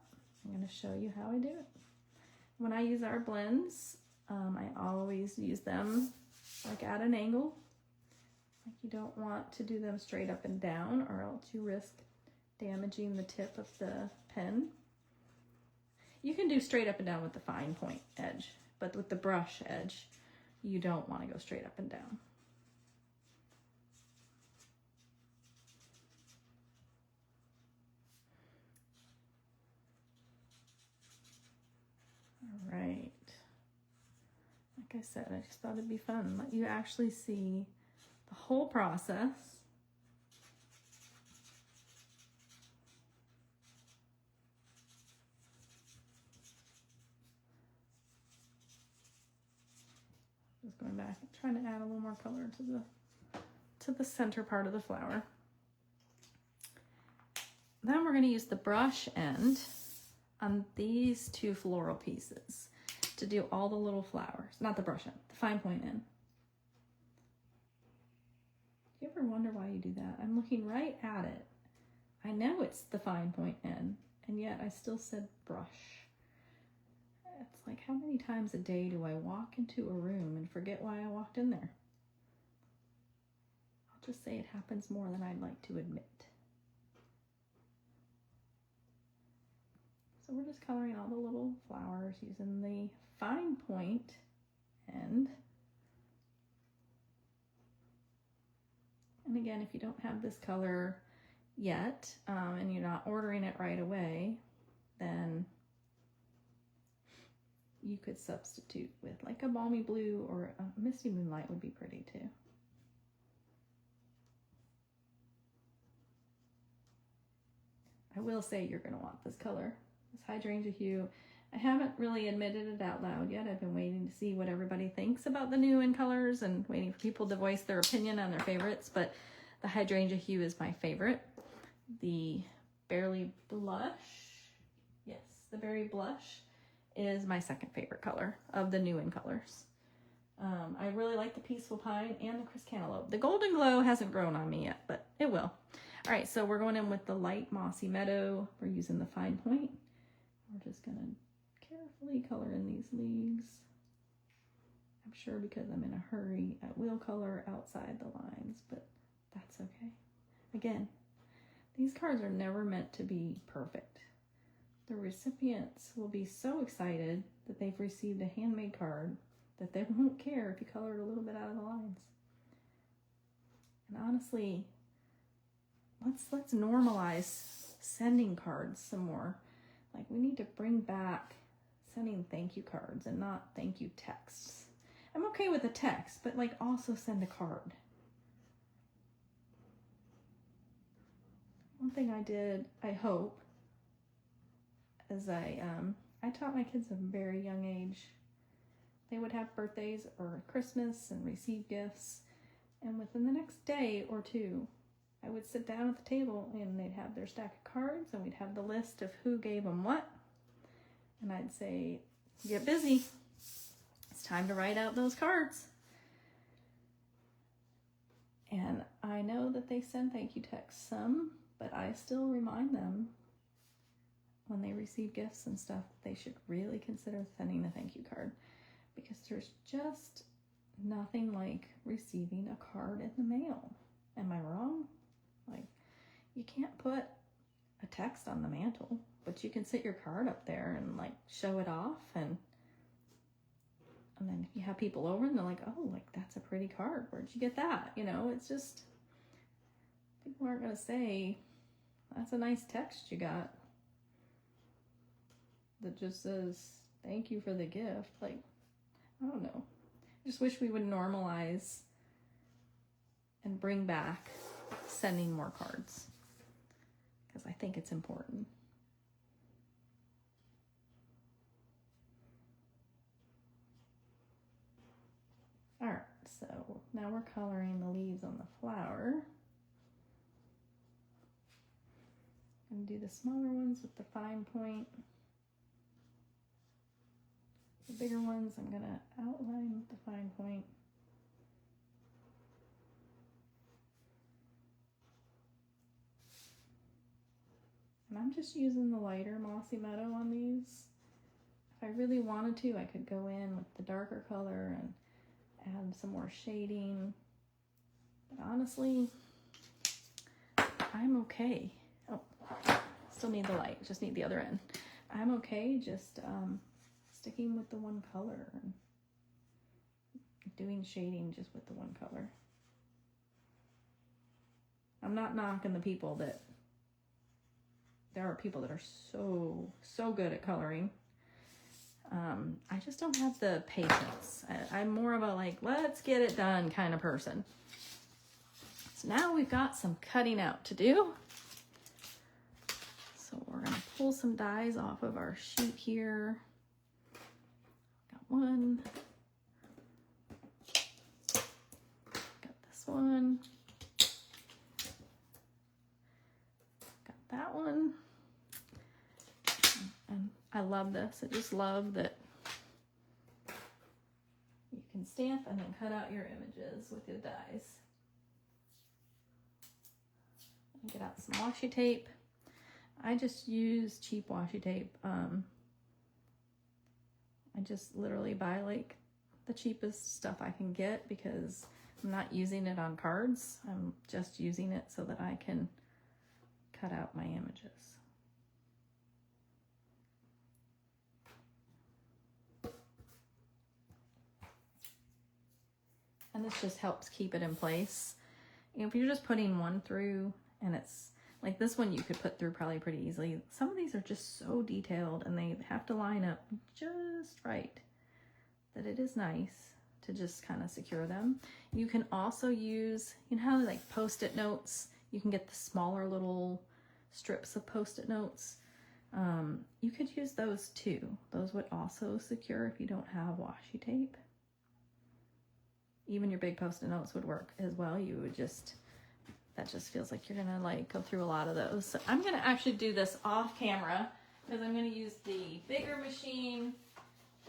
I'm going to show you how I do it. When I use our blends, I always use them like at an angle. Like you don't want to do them straight up and down, or else you risk damaging the tip of the pen. You can do straight up and down with the fine point edge, but with the brush edge, you don't want to go straight up and down. All right. Like I said, I just thought it'd be fun. Let you actually see the whole process. Just going back and trying to add a little more color to the center part of the flower. Then we're going to use the brush end on these 2 floral pieces to do all the little flowers. Not the brush end, the fine point end. Do you ever wonder why you do that? I'm looking right at it. I know it's the fine point end, and yet I still said brush. It's like, how many times a day do I walk into a room and forget why I walked in there? I'll just say it happens more than I'd like to admit. So we're just coloring all the little flowers using the fine point end. And again, if you don't have this color yet, and you're not ordering it right away, then you could substitute with like a balmy blue, or a misty moonlight would be pretty too. I will say you're going to want this color, this hydrangea hue. I haven't really admitted it out loud yet. I've been waiting to see what everybody thinks about the new in colors and waiting for people to voice their opinion on their favorites, but the hydrangea hue is my favorite. The Berry Blush, yes, the Berry Blush is my second favorite color of the new in colors. I really like the Peaceful Pine and the Chris Cantaloupe. The Golden Glow hasn't grown on me yet, but it will. All right, so we're going in with the light Mossy Meadow. We're using the fine point. We're just gonna carefully color in these leaves. I'm sure because I'm in a hurry, I will color outside the lines, but that's okay. Again, these cards are never meant to be perfect. The recipients will be so excited that they've received a handmade card that they won't care if you color it a little bit out of the lines. And honestly, let's normalize sending cards some more. Like, we need to bring back sending thank you cards and not thank you texts. I'm okay with a text, but like also send a card. One thing I did, I hope, is I taught my kids at a very young age. They would have birthdays or Christmas and receive gifts, and within the next day or two, I would sit down at the table and they'd have their stack of cards and we'd have the list of who gave them what. And I'd say, get busy. It's time to write out those cards. And I know that they send thank you texts some, but I still remind them when they receive gifts and stuff, they should really consider sending a thank you card, because there's just nothing like receiving a card in the mail. Am I wrong? Like, you can't put a text on the mantle, but you can sit your card up there and like show it off, and then you have people over and they're like, oh, like, that's a pretty card. Where'd you get that? You know, it's just, people aren't going to say, that's a nice text you got that just says, thank you for the gift. Like, I don't know. I just wish we would normalize and bring back sending more cards, because I think it's important. All right, so now we're coloring the leaves on the flower. I'm gonna do the smaller ones with the fine point. The bigger ones I'm gonna outline with the fine point. And I'm just using the lighter Mossy Meadow on these. If I really wanted to, I could go in with the darker color and add some more shading. But honestly, I'm okay. Oh, still need the light, just need the other end. I'm okay just sticking with the one color and doing shading just with the one color. I'm not knocking the people that, there are people that are so good at coloring. I just don't have the patience. I'm more of a like, let's get it done kind of person. So now we've got some cutting out to do. So we're gonna pull some dies off of our sheet here. Got one. Got this one. Got that one. And I love this. I just love that you can stamp and then cut out your images with your dies. Get out some washi tape. I just use cheap washi tape. I just literally buy like the cheapest stuff I can get, because I'm not using it on cards. I'm just using it so that I can cut out my images. And this just helps keep it in place. You know, if you're just putting one through and it's Like this one you could put through probably pretty easily. Some of these are just so detailed and they have to line up just right that it is nice to just kind of secure them. You can also use, you know how like Post-it notes, you can get the smaller little strips of Post-it notes. You could use those too. Those would also secure if you don't have washi tape. Even your big Post-it notes would work as well. You would just, that just feels like you're gonna like go through a lot of those. So I'm gonna actually do this off camera because I'm gonna use the bigger machine,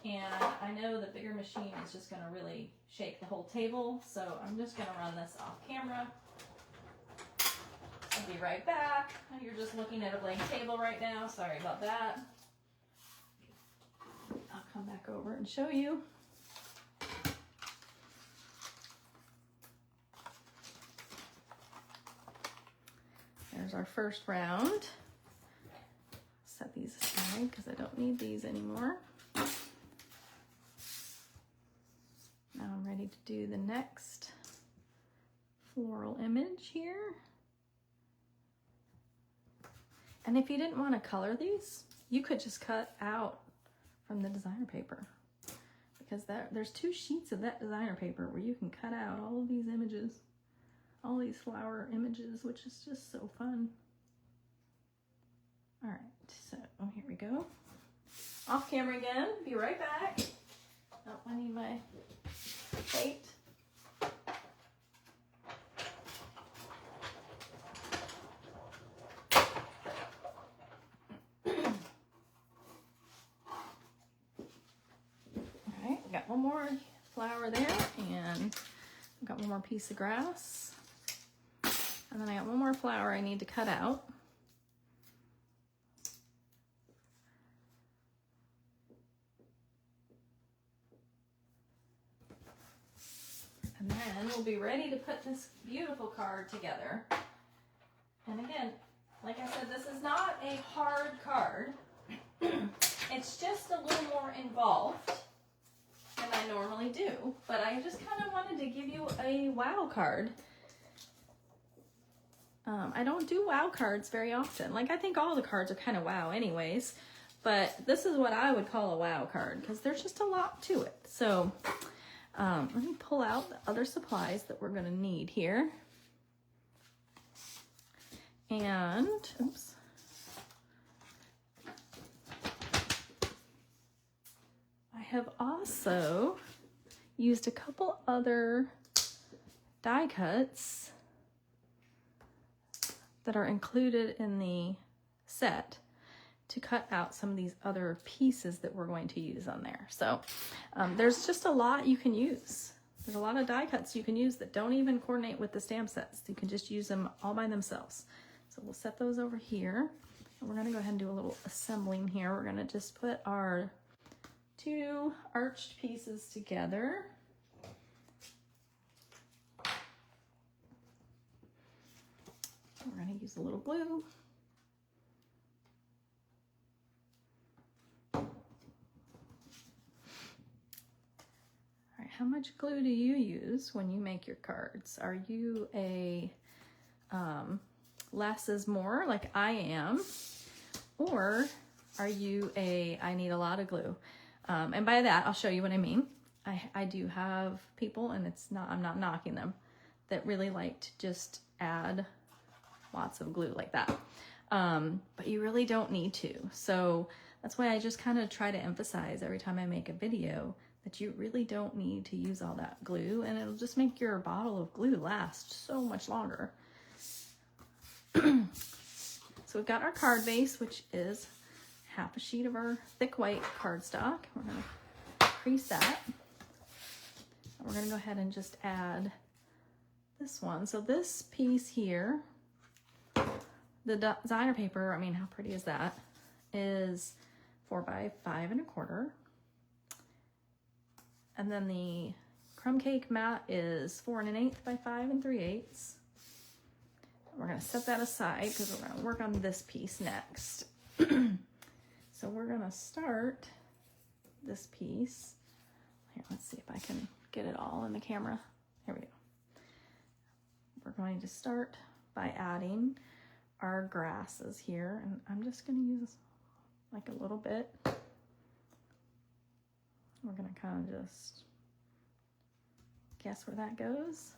and I know the bigger machine is just gonna really shake the whole table. So I'm just gonna run this off camera. I'll be right back. You're just looking at a blank table right now. Sorry about that. I'll come back over and show you. There's our first round. Set these aside because I don't need these anymore. Now I'm ready to do the next floral image here. And if you didn't want to color these, you could just cut out from the designer paper, because there's 2 sheets of that designer paper where you can cut out all of these images, all these flower images, which is just so fun. All right, so here we go. Off camera again, be right back. Oh, I need my plate. Got one more flower there, and I've got one more piece of grass, and then I got one more flower I need to cut out. And then we'll be ready to put this beautiful card together. And again, like I said, this is not a hard card. It's just a little more involved than I normally do, but I just kind of wanted to give you a wow card. I don't do wow cards very often. Like, I think all the cards are kind of wow anyways, but this is what I would call a wow card because there's just a lot to it. So let me pull out the other supplies that we're going to need here. And, oops. I have also used a couple other die cuts that are included in the set to cut out some of these other pieces that we're going to use on there. So there's just a lot you can use. There's a lot of die cuts you can use that don't even coordinate with the stamp sets. You can just use them all by themselves. So we'll set those over here. And we're gonna go ahead and do a little assembling here. We're gonna just put our 2 arched pieces together. We're going to use a little glue. All right, how much glue do you use when you make your cards? Are you a less is more like I am, or are you a I need a lot of glue? And by that, I'll show you what I mean. I do have people, and I'm not knocking them, that really like to just add lots of glue like that. But you really don't need to. So that's why I just kind of try to emphasize every time I make a video that you really don't need to use all that glue, and it'll just make your bottle of glue last so much longer. So we've got our card base, which is half a sheet of our thick white cardstock. We're going to crease that. And we're going to go ahead and just add this one. So this piece here, the designer paper, I mean, how pretty is that? Is 4 by 5 1/4. And then the crumb cake mat is 4 1/8 by 5 3/8. We're going to set that aside because we're going to work on this piece next. So we're going to start this piece. Here, let's see if I can get it all in the camera. Here we go. We're going to start by adding our grasses here, and I'm just going to use like a little bit. We're going to kind of just guess where that goes.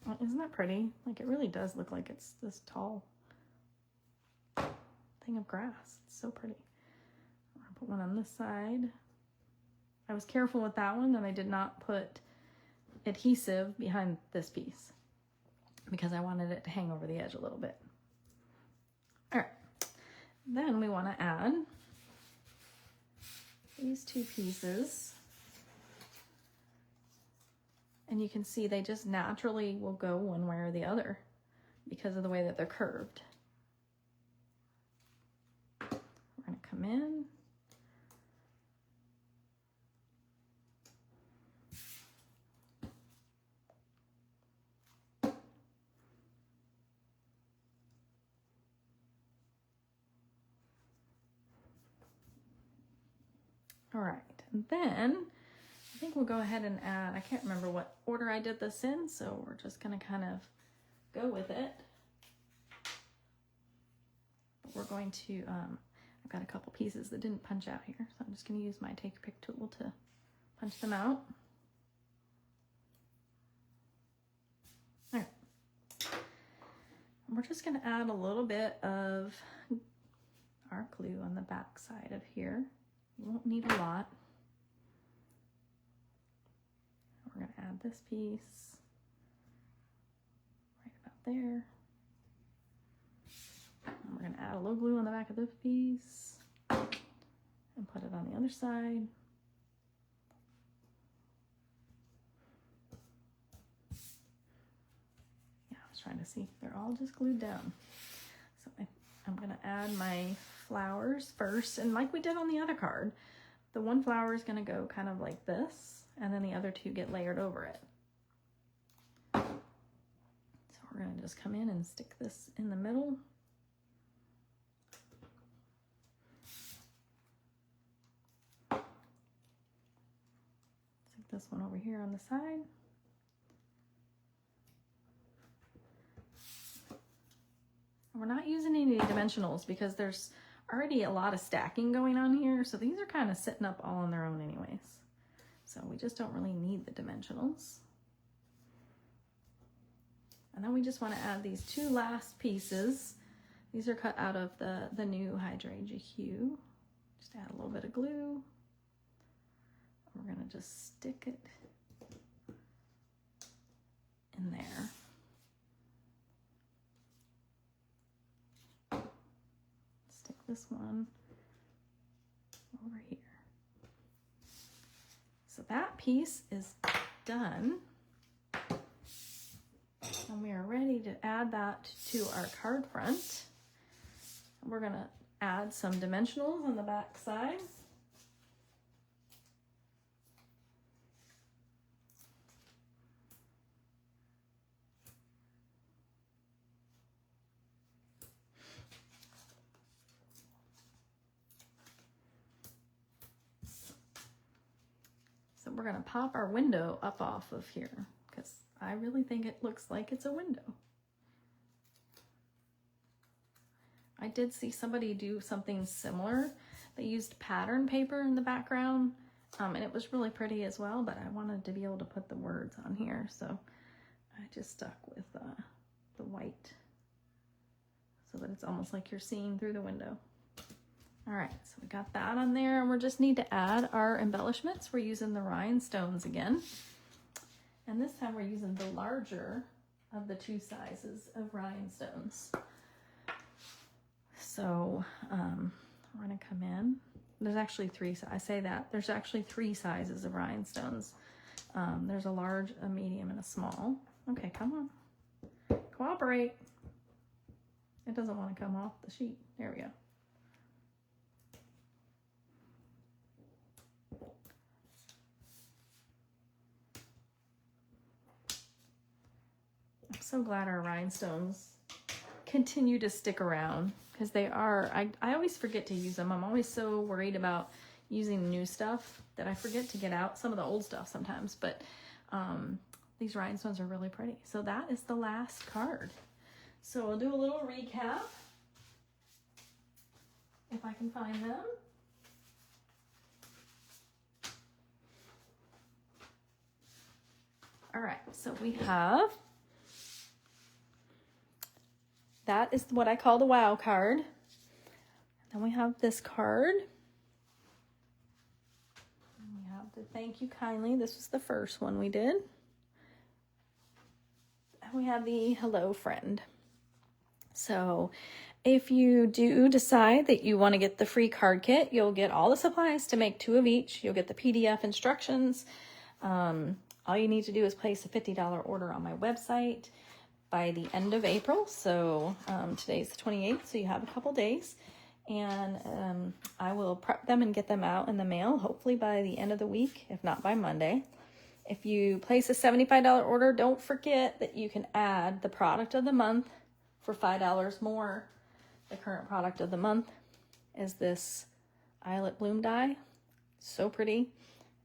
Oh, isn't that pretty? Like, it really does look like it's this tall thing of grass. It's so pretty. I'm gonna put one on this side. I was careful with that one that I did not put adhesive behind this piece because I wanted it to hang over the edge a little bit. All right, then we want to add these two pieces, and you can see they just naturally will go one way or the other because of the way that they're curved. We're going to come in. All right, and then I think we'll go ahead and add, I can't remember what order I did this in, so we're just gonna kind of go with it. But we're going to, I've got a couple pieces that didn't punch out here, so I'm just gonna use my take pick tool to punch them out. All right, and we're just gonna add a little bit of our glue on the back side of here. You won't need a lot. We're going to add this piece right about there. And we're going to add a little glue on the back of this piece and put it on the other side. Yeah, I was trying to see. They're all just glued down. So I'm going to add my flowers first, and like we did on the other card, the one flower is going to go kind of like this, and then the other two get layered over it. So we're going to just come in and stick this in the middle. Stick this one over here on the side. And we're not using any dimensionals because there's already a lot of stacking going on here, so these are kind of sitting up all on their own anyways. So we just don't really need the dimensionals. And then we just want to add these two last pieces. These are cut out of the new hydrangea hue. Just add a little bit of glue. We're going to just stick it in there. This one over here. So that piece is done. And we are ready to add that to our card front. We're going to add some dimensionals on the back side. We're going to pop our window up off of here because I really think it looks like it's a window. I did see somebody do something similar. They used pattern paper in the background, and it was really pretty as well, but I wanted to be able to put the words on here, so I just stuck with the white so that it's almost like you're seeing through the window. All right, so we got that on there, and we just need to add our embellishments. We're using the rhinestones again. And this time we're using the larger of the two sizes of rhinestones. So we're gonna come in. There's actually three, I say that, there's actually three sizes of rhinestones. There's a large, a medium, and a small. Okay, come on, cooperate. It doesn't wanna come off the sheet. There we go. I'm so glad our rhinestones continue to stick around because they are, I always forget to use them. I'm always so worried about using new stuff that I forget to get out some of the old stuff sometimes, but These rhinestones are really pretty. So that is the last card. So we'll do a little recap, if I can find them. All right, so we have, that is what I call the wow card. Then we have this card. And we have the thank you kindly. This was the first one we did. And we have the hello friend. So if you do decide that you want to get the free card kit, you'll get all the supplies to make 2 of each. You'll get the PDF instructions. All you need to do is place a $50 order on my website by the end of April. So today's the 28th, so you have a couple days. And I will prep them and get them out in the mail, hopefully by the end of the week, if not by Monday. If you place a $75 order, don't forget that you can add the product of the month for $5 more. The current product of the month is this Eyelet Bloom die. So pretty.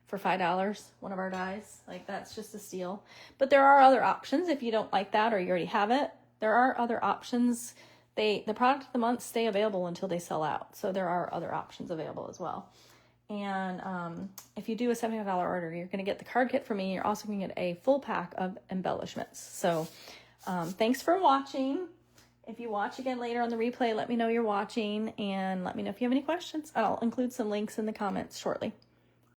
For $5, one of our dies. Like, that's just a steal. But there are other options if you don't like that or you already have it. There are other options. The product of the month stay available until they sell out. So there are other options available as well. And if you do a $75 order, you're going to get the card kit from me. You're also going to get a full pack of embellishments. So thanks for watching. If you watch again later on the replay, let me know you're watching and let me know if you have any questions. I'll include some links in the comments shortly.